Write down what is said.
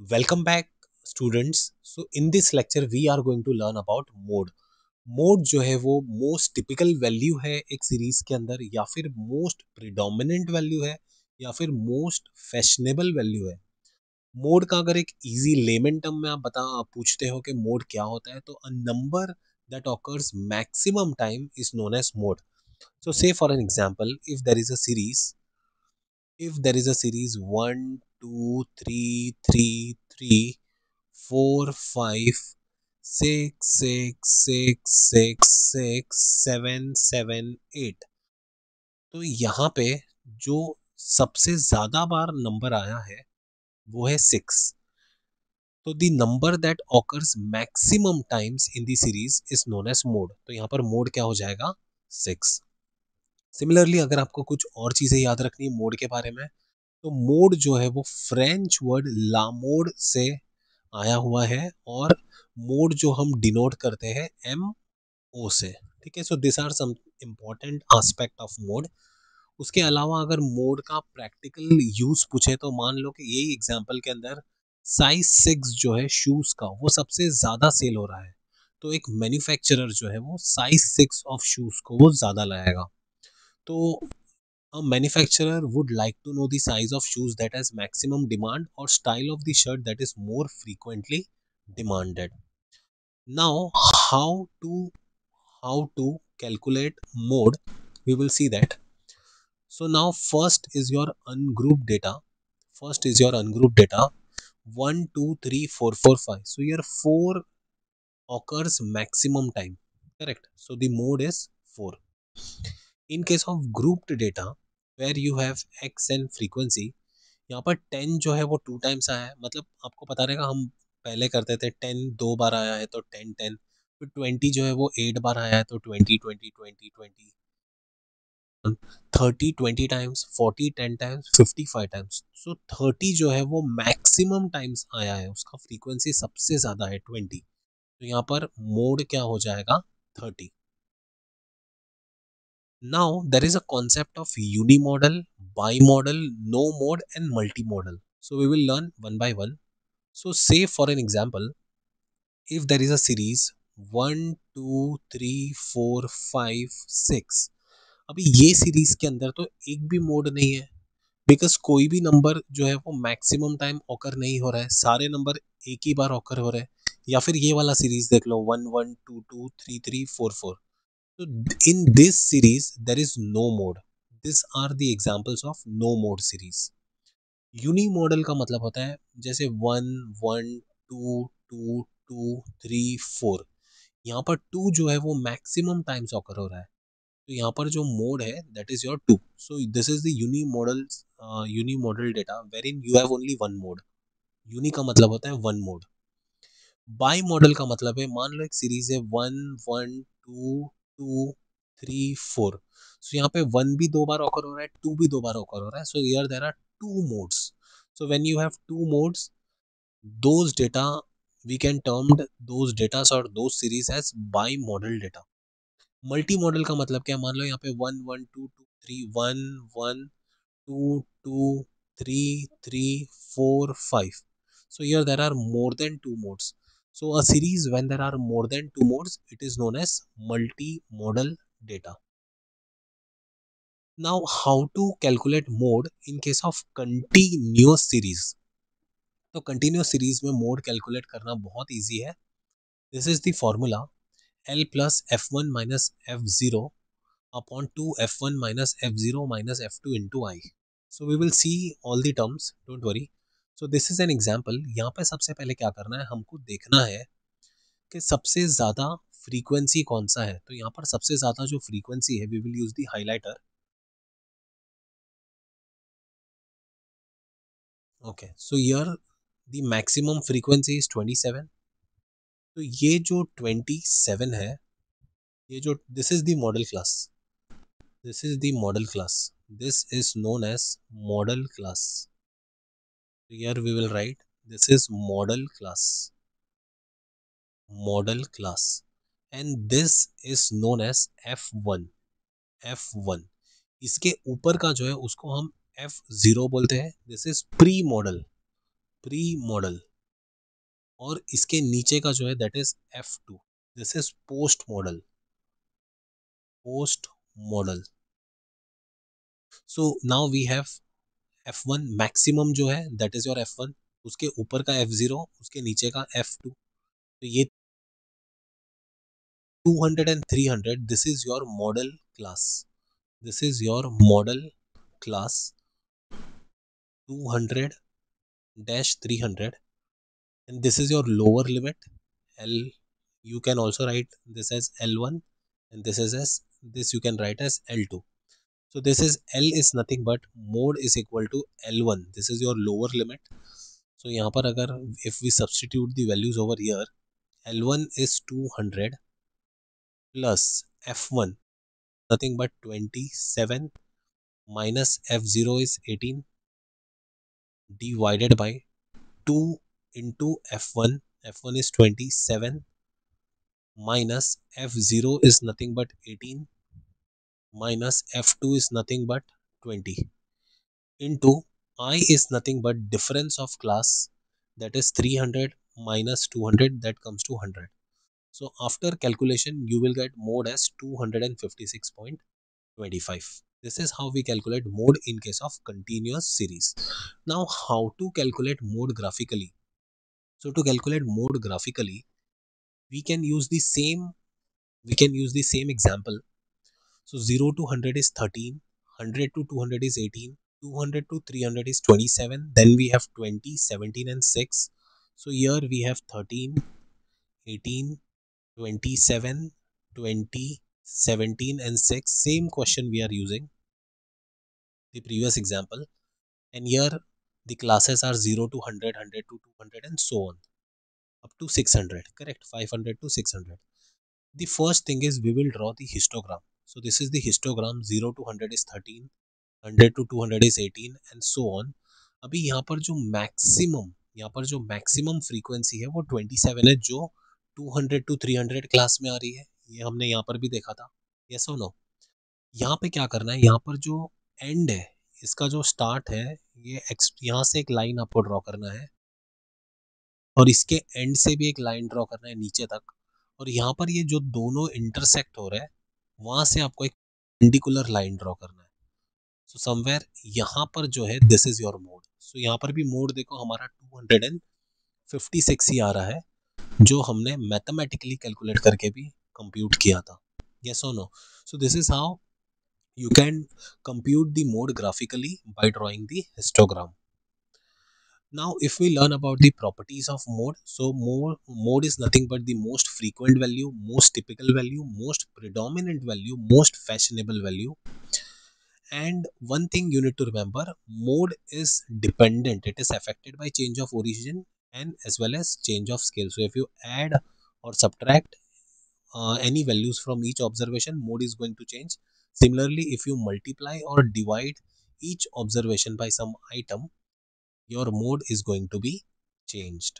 Welcome back students. So in this lecture we are going to learn about mode. Mode जो है वो most typical value है एक series के अंदर या फिर मोस्ट प्रिडोमिनेंट वैल्यू है या फिर मोस्ट फैशनेबल वैल्यू है। मोड का अगर एक इजी लेमन टर्म में आप पूछते हो कि मोड क्या होता है तो a number that occurs maximum time is known as mode. So say for an example, if there is a series 1 2 3 3 3 4 5 6 6 6 6 7 7 8, तो यहाँ पे जो सबसे ज्यादा बार नंबर आया है वो है 6। तो the number that occurs maximum times in the series is known as mode. तो यहाँ पर मोड क्या हो जाएगा? 6। सिमिलरली अगर आपको कुछ और चीजें याद रखनी है मोड के बारे में, तो मोड जो है वो फ्रेंच वर्ड लामोड से आया हुआ है और मोड जो हम डिनोट करते हैं एम ओ से। ठीक है, so this are some important aspect of mode. उसके अलावा अगर मोड का प्रैक्टिकल यूज पूछे तो मान लो कि यही एग्जांपल के अंदर साइज 6 जो है शूज का वो सबसे ज्यादा सेल हो रहा है, तो एक मैन्युफैक्चरर जो है वो साइज 6 ऑफ शूज को वो ज्यादा लाएगा। तो a manufacturer would like to know the size of shoes that has maximum demand or style of the shirt that is more frequently demanded. Now, how to calculate mode? We will see that. So now, first is your ungrouped data. First is your ungrouped data. 1 2 3 4 4 5. So your 4 occurs maximum time. Correct. So the mode is 4. In case of grouped data, where you have x and frequency, यहाँ पर 10 जो है वो 2 times आया है, मतलब आपको पता रहेगा हम पहले करते थे 10 2 बार आया है तो 10 10, फिर 20 जो है वो 8 बार आया है तो 20 20 20 20, 30 20 टाइम्स, 40 10 टाइम्स, 55 टाइम्स। सो 30 जो है वो मैक्सिमम टाइम्स आया है, उसका फ्रीक्वेंसी सबसे ज्यादा है 20, तो यहाँ पर मोड क्या हो जाएगा? 30। Now there is a concept of unimodal, bimodal, no mode and multimodal. So we will learn one by one. So say for an example, if there is a series 1 2 3 4 5 6, अभी ये सीरीज के अंदर तो एक भी मोड नहीं है, because कोई भी नंबर जो है वो मैक्सिमम टाइम ऑकर नहीं हो रहा है, सारे नंबर एक ही बार ऑकर हो रहे हैं। या फिर ये वाला सीरीज देख लो 1 1 2 2 3 3 4 4। So in this series there is no mode. These are the examples of no mode series. Unimodal का मतलब होता है जैसे 1 1 2 2 2 3 4, यहाँ पर 2 जो है वो मैक्सिमम टाइम्स ऑकर हो रहा है, तो यहाँ पर जो मोड है that is your 2। So this is the unimodal data wherein you have only one mode. Uni का मतलब होता है वन मोड। बाई मॉडल का मतलब है मान लो एक सीरीज है 1 1 2 2 3 4, सो यहाँ पे 1 भी 2 बार ऑकर हो रहा है, 2 भी 2 बार ऑकर हो रहा है, so here there are 2 modes. So when you have 2 modes, those data we can termed those data or those series as bimodal data। Multi modal का मतलब क्या? मान लो यहाँ पे 1 1 2 2 3 1 1 2 2 3 3 4 5, so here there are more than 2 modes। So a series when there are more than 2 modes, it is known as multi-modal data। Now how to calculate mode in case of continuous series? तो continuous series में mode calculate करना बहुत easy है। This is the formula L plus f1 minus f0 upon 2 f1 minus f0 minus f2 into I। So we will see all the terms, don't worry। So this is an example। यहाँ पे सबसे पहले क्या करना है, हमको देखना है कि सबसे ज़्यादा फ्रीक्वेंसी कौन सा है। तो यहाँ पर सबसे ज़्यादा जो फ्रीक्वेंसी है, we will use the highlighter. Okay, so here the maximum frequency is 27। तो ये जो 27 है, ये जो this is the modal class, this is the modal class, this is known as modal class. Here we will write this is model class, model class, and this is known as F1। F1 इसके ऊपर का जो है उसको हम F0 बोलते हैं। This is pre modal, pre modal. और इसके नीचे का जो है that is F2. This is post modal. Post modal. So now we have F1 maximum जो है दैट इज योर F1, उसके ऊपर का F0, उसके नीचे का F2. तो ये 200 and 300, this is your model class. This is your model class 200 dash 300, and this is your lower limit L. You can also write this as L1, and this you can write as L2. So this is L is nothing but mode is equal to L1. This is your lower limit. So यहाँ पर अगर if we substitute the values over here, L1 is 200 plus F1 nothing but 27 minus F0 is 18 divided by 2 into F1. F1 is 27 minus F0 is nothing but 18 minus F2 is nothing but 20 into I is nothing but difference of class, that is 300 minus 200, that comes to 100. So after calculation you will get mode as 256.25. This is how we calculate mode in case of continuous series. Now how to calculate mode graphically? So to calculate mode graphically, we can use the same example. So 0 to 100 is 13, 100 to 200 is 18, 200 to 300 is 27, then we have 20, 17 and 6. So here we have 13, 18, 27, 20, 17 and 6. Same question we are using, the previous example. And here the classes are 0 to 100, 100 to 200 and so on up to 600, correct? 500 to 600. The first thing is we will draw the histogram. So this is the histogram. 0 to 100 is 13, 100 to 200 is 18 and so on. अभी यहाँ पर जो maximum frequency है वो 27 है, जो 200 to 300 class में आ रही है. ये हमने यहाँ पर भी देखा था. यस और नो? यहाँ पे क्या करना है, यहाँ पर जो एंड है, इसका जो स्टार्ट है, ये यहाँ से एक लाइन आपको ड्रॉ करना है और इसके एंड से भी एक लाइन ड्रॉ करना है नीचे तक. और यहाँ पर ये जो दोनों इंटरसेक्ट हो रहा है, वहां से आपको एक परपेंडिकुलर लाइन ड्रॉ करना है. सो समवेयर यहाँ पर जो है दिस इज योर मोड. सो यहाँ पर भी मोड देखो हमारा 256 ही आ रहा है, जो हमने मैथमेटिकली कैलकुलेट करके भी कंप्यूट किया था. यस और no? So this is how you can compute the mode graphically by drawing the histogram. Now if we learn about the properties of mode, so mode is nothing but the most frequent value, most typical value, most predominant value, most fashionable value. And one thing you need to remember, mode is dependent, it is affected by change of origin and as well as change of scale. So if you add or subtract any values from each observation, mode is going to change. Similarly, if you multiply or divide each observation by some item, your mode is going to be changed.